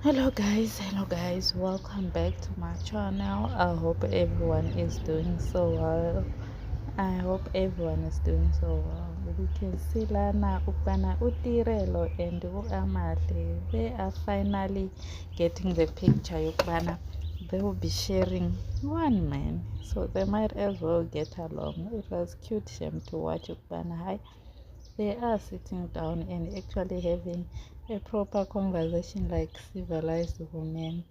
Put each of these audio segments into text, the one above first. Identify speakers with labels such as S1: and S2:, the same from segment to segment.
S1: Hello guys, welcome back to my channel. I hope everyone is doing so well. We can see lana ukbana utirelo and uamade, they are finally getting the picture ukbana they will be sharing one man, so they might as well get along. It was cute shame to watch ukbana hi, they are sitting down and actually having a proper conversation like civilized women.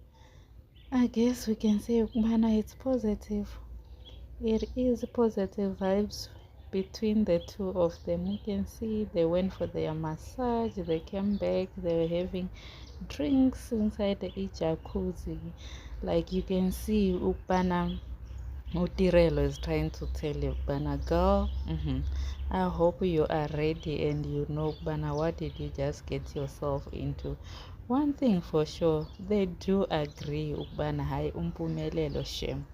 S1: I guess we can say Ukmana, it's positive. It is positive vibes between the two of them. You can see they went for their massage, they came back, they were having drinks inside the jacuzzi. Like you can see Ukbana Utirelo is trying to tell you, Bana girl, I hope you are ready and you know, Bana, what did you just get yourself into? One thing for sure, they do agree, Bana, hai umpumelelo shem.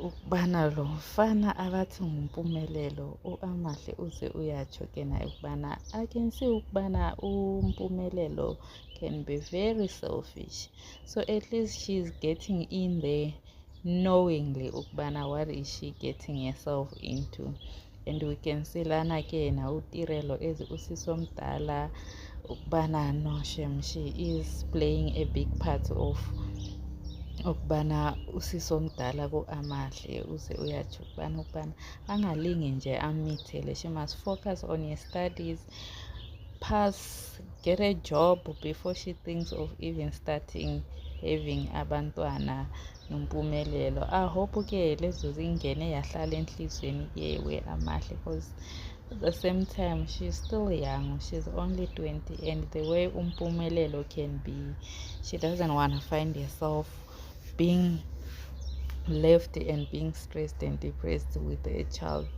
S1: Ukubana lo mfana abathi ngumpumelelo u-Amahle uze uyatsho ke naye ukubana I can see ukubana umpumelelo can be very selfish, so at least she's getting in there knowingly ukubana what is she getting herself into. And we can see lana ke na uTirelo as usisomdala ukubana no shem, she is playing a big part of ukubana usisomdala ku-Amahle uze uyatsho ukubana angalingi nje amithele. She must focus on her studies, pass, get a job before she thinks of even starting having abantwana nompumelelo. I hope ke lezo zingene yahlala enhlizweni we-Amahle, because at the same time she's still young, she's only 20, and the way umpumelelo can be, she doesn't want to find herself being left and being stressed and depressed with a child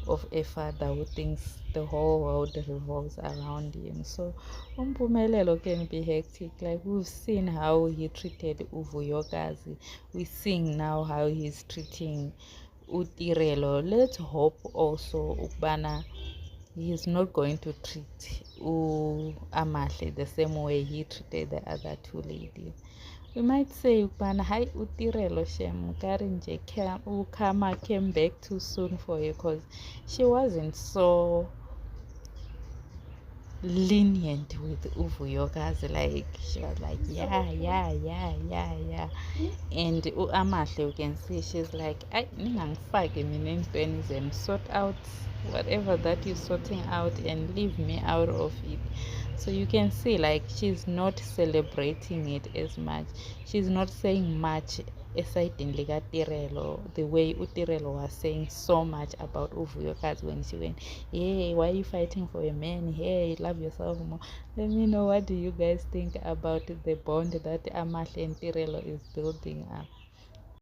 S1: of a father who thinks the whole world revolves around him. So umpumelelo can be hectic. Like we've seen how he treated Uvuyokazi, we're seeing now how he's treating Utirelo. Let's hope also ukbana he's not going to treat Amahle the same way he treated the other two ladies. We might say ukubana hayi uTirelo shem Karinje Ukama came back too soon for her, because she wasn't so lenient with Uvuyokazi. Like she was like yeah, and Amahle, you can see she's like I ningangifaki mina entweni zenu, sort out whatever that you're sorting out and leave me out of it. So you can see like she's not celebrating it as much, she's not saying much aside in Tirelo, the way Utirelo was saying so much about Uvuyokazi when she went, hey, why are you fighting for a man? Hey, love yourself more. Let me know, what do you guys think about the bond that Amahle and Tirelo is building up?